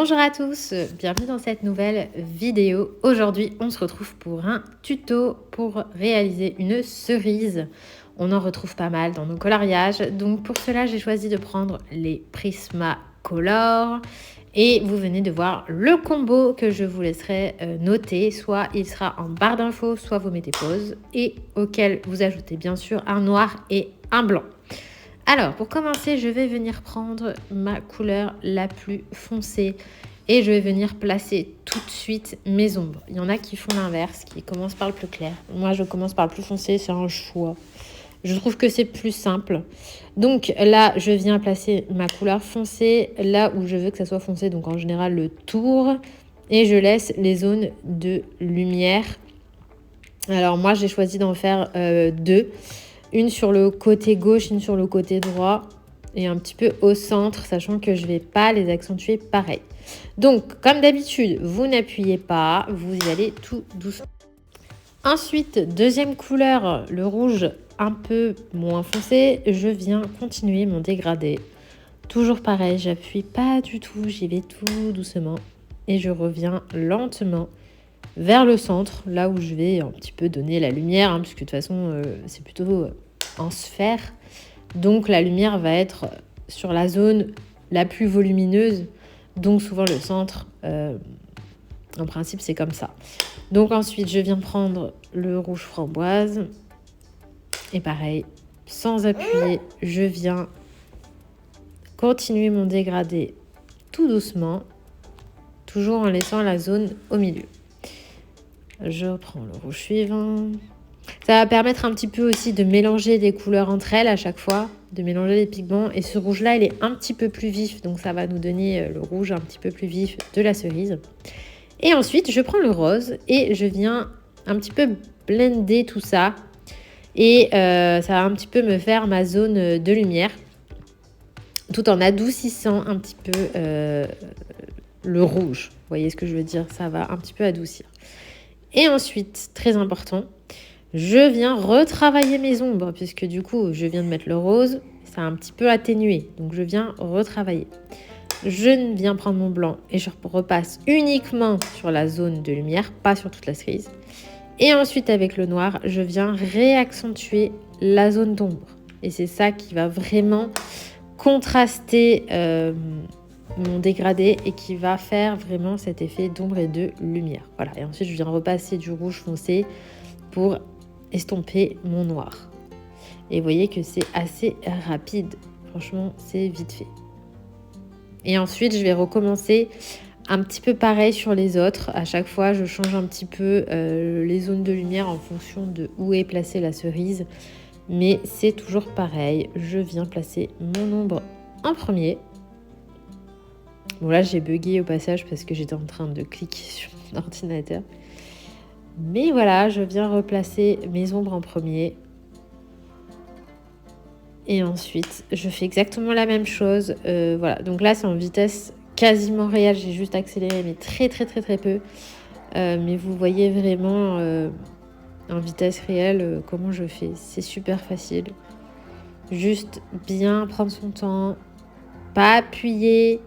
Bonjour à tous, bienvenue dans cette nouvelle vidéo. Aujourd'hui, on se retrouve pour un tuto pour réaliser une cerise. On en retrouve pas mal dans nos coloriages. Donc pour cela, j'ai choisi de prendre les Prismacolor. Et vous venez de voir le combo que je vous laisserai noter. Soit il sera en barre d'infos, soit vous mettez pause. Et auquel vous ajoutez bien sûr un noir et un blanc. Alors, pour commencer, je vais venir prendre ma couleur la plus foncée et je vais venir placer tout de suite mes ombres. Il y en a qui font l'inverse, qui commencent par le plus clair. Moi, je commence par le plus foncé, c'est un choix. Je trouve que c'est plus simple. Donc là, je viens placer ma couleur foncée là où je veux que ça soit foncé, donc en général le tour. Et je laisse les zones de lumière. Alors moi, j'ai choisi d'en faire deux. Une sur le côté gauche, une sur le côté droit et un petit peu au centre, sachant que je ne vais pas les accentuer pareil. Donc, comme d'habitude, vous n'appuyez pas, vous y allez tout doucement. Ensuite, deuxième couleur, le rouge un peu moins foncé, je viens continuer mon dégradé. Toujours pareil, j'appuie pas du tout, j'y vais tout doucement et je reviens lentement vers le centre, là où je vais un petit peu donner la lumière, puisque de toute façon, c'est plutôt en sphère. Donc, la lumière va être sur la zone la plus volumineuse, donc souvent le centre. En principe, c'est comme ça. Donc, ensuite, je viens prendre le rouge framboise. Et pareil, sans appuyer, je viens continuer mon dégradé tout doucement, toujours en laissant la zone au milieu. Je reprends le rouge suivant. Ça va permettre un petit peu aussi de mélanger des couleurs entre elles à chaque fois, de mélanger les pigments. Et ce rouge-là, il est un petit peu plus vif, donc ça va nous donner le rouge un petit peu plus vif de la cerise. Et ensuite, je prends le rose et je viens un petit peu blender tout ça. Et ça va un petit peu me faire ma zone de lumière, tout en adoucissant un petit peu le rouge. Vous voyez ce que je veux dire? Ça va un petit peu adoucir. Et ensuite, très important, je viens retravailler mes ombres, puisque du coup, je viens de mettre le rose, ça a un petit peu atténué, donc je viens retravailler. Je viens prendre mon blanc et je repasse uniquement sur la zone de lumière, pas sur toute la cerise. Et ensuite, avec le noir, je viens réaccentuer la zone d'ombre. Et c'est ça qui va vraiment contraster mon dégradé et qui va faire vraiment cet effet d'ombre et de lumière. Voilà. Et ensuite, je viens repasser du rouge foncé pour estomper mon noir. Et vous voyez que c'est assez rapide. Franchement, c'est vite fait. Et ensuite, je vais recommencer un petit peu pareil sur les autres. À chaque fois, je change un petit peu les zones de lumière en fonction de où est placée la cerise. Mais c'est toujours pareil. Je viens placer mon ombre en premier. Bon là, j'ai bugué au passage parce que j'étais en train de cliquer sur mon ordinateur. Mais voilà, je viens replacer mes ombres en premier. Et ensuite, je fais exactement la même chose. Voilà, donc là, c'est en vitesse quasiment réelle. J'ai juste accéléré, mais très peu. Mais vous voyez vraiment en vitesse réelle comment je fais. C'est super facile. Juste bien prendre son temps, pas appuyer.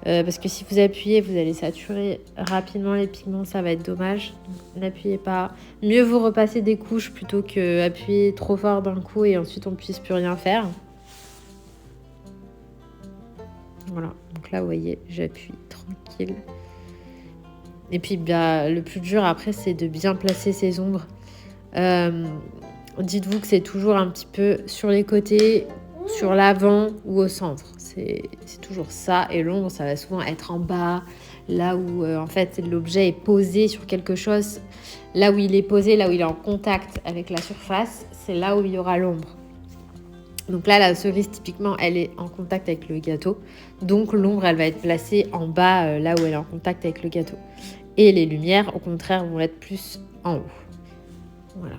Parce que si vous appuyez, vous allez saturer rapidement les pigments, ça va être dommage. Donc, n'appuyez pas. Mieux vous repasser des couches plutôt que appuyer trop fort d'un coup et ensuite on ne puisse plus rien faire. Voilà, donc là vous voyez, j'appuie tranquille. Et puis le plus dur après, c'est de bien placer ses ombres. Dites-vous que c'est toujours un petit peu sur les côtés, sur l'avant ou au centre. C'est toujours ça. Et l'ombre, ça va souvent être en bas, là où en fait l'objet est posé sur quelque chose. Là où il est posé, là où il est en contact avec la surface, c'est là où il y aura l'ombre. Donc là, la cerise, typiquement, elle est en contact avec le gâteau. Donc l'ombre, elle va être placée en bas, là où elle est en contact avec le gâteau. Et les lumières, au contraire, vont être plus en haut. Voilà.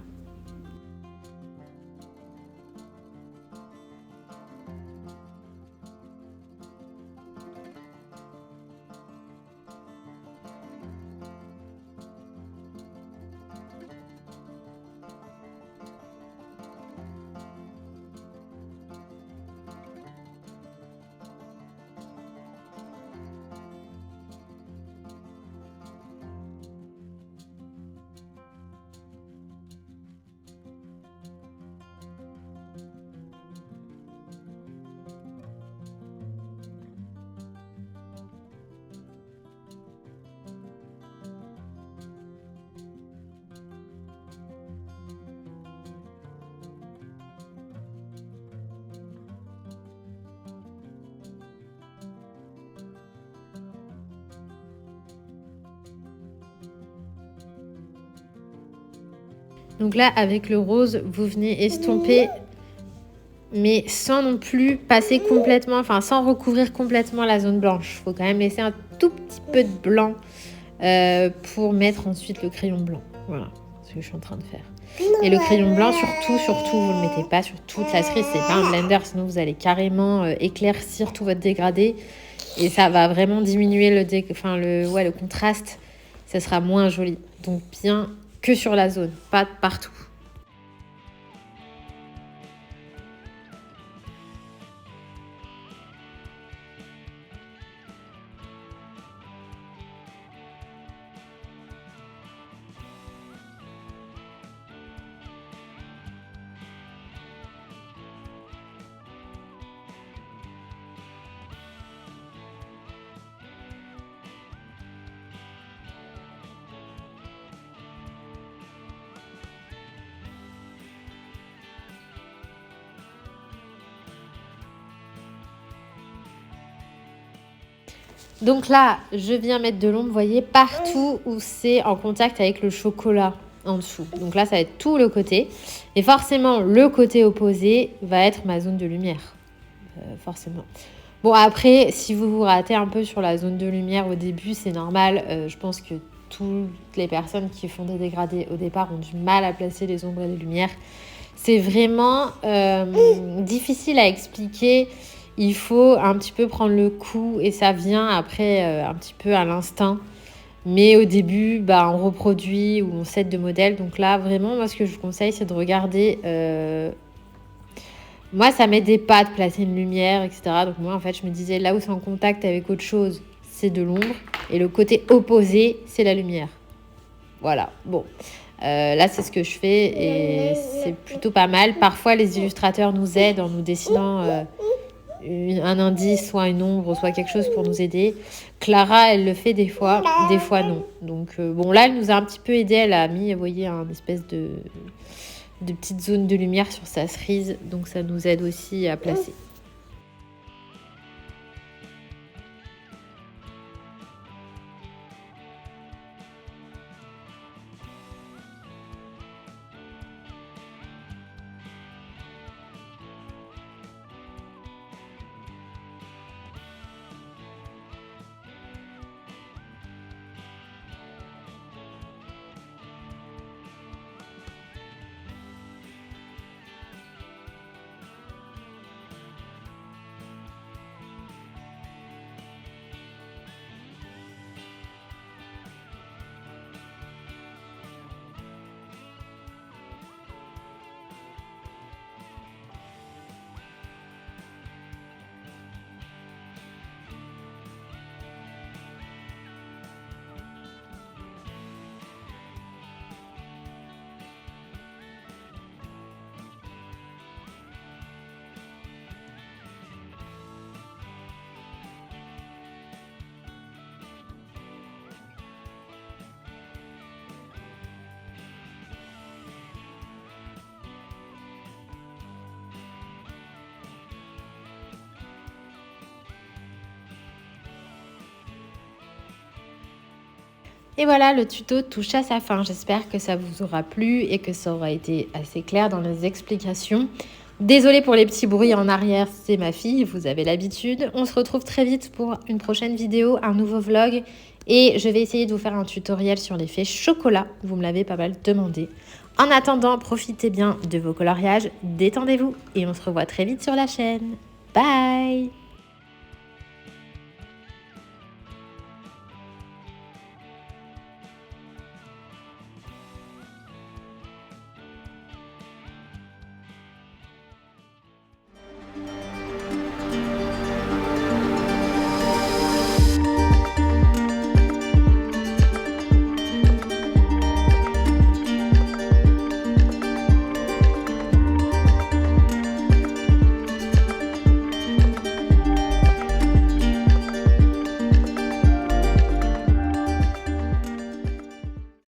Donc là, avec le rose, vous venez estomper, mais sans non plus passer complètement, enfin sans recouvrir complètement la zone blanche. Il faut quand même laisser un tout petit peu de blanc pour mettre ensuite le crayon blanc. Voilà ce que je suis en train de faire. Et le crayon blanc, surtout, vous ne le mettez pas sur toute la cerise. C'est pas un blender, sinon vous allez carrément éclaircir tout votre dégradé. Et ça va vraiment diminuer le contraste. Ça sera moins joli. Donc bien que sur la zone, pas partout. Donc là, je viens mettre de l'ombre, vous voyez, partout où c'est en contact avec le chocolat en dessous. Donc là, ça va être tout le côté. Et forcément, le côté opposé va être ma zone de lumière. Forcément. Bon, après, si vous vous ratez un peu sur la zone de lumière au début, c'est normal. Je pense que toutes les personnes qui font des dégradés au départ ont du mal à placer les ombres et les lumières. C'est vraiment difficile à expliquer. Il faut un petit peu prendre le coup et ça vient après un petit peu à l'instinct. Mais au début, on reproduit ou on s'aide de modèles. Donc là, vraiment, moi, ce que je vous conseille, c'est de regarder. Moi, ça m'aidait pas de placer une lumière, etc. Donc moi, en fait, je me disais, là où c'est en contact avec autre chose, c'est de l'ombre. Et le côté opposé, c'est la lumière. Voilà, bon. Là, c'est ce que je fais et c'est plutôt pas mal. Parfois, les illustrateurs nous aident en nous dessinant un indice, soit une ombre, soit quelque chose pour nous aider. Clara, elle le fait des fois non. Donc, bon, là, elle nous a un petit peu aidé. Elle a mis, vous voyez, un espèce de petite zone de lumière sur sa cerise. Donc, ça nous aide aussi à placer. Et voilà, le tuto touche à sa fin. J'espère que ça vous aura plu et que ça aura été assez clair dans les explications. Désolée pour les petits bruits en arrière, c'est ma fille, vous avez l'habitude. On se retrouve très vite pour une prochaine vidéo, un nouveau vlog. Et je vais essayer de vous faire un tutoriel sur l'effet chocolat. Vous me l'avez pas mal demandé. En attendant, profitez bien de vos coloriages, détendez-vous et on se revoit très vite sur la chaîne. Bye!